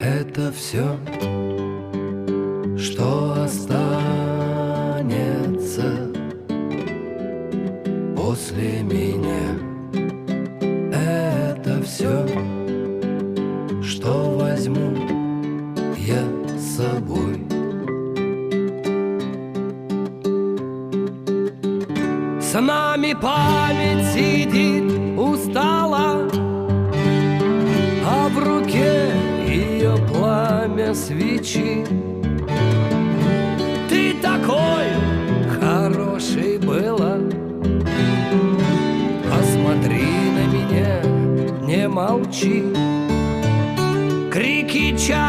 это все, что останется после меня. Это все, что возьму я с собой. С нами память сидит устала, а в руке ее пламя свечи. Ты такой хороший была, посмотри на меня, не молчи. Крики чая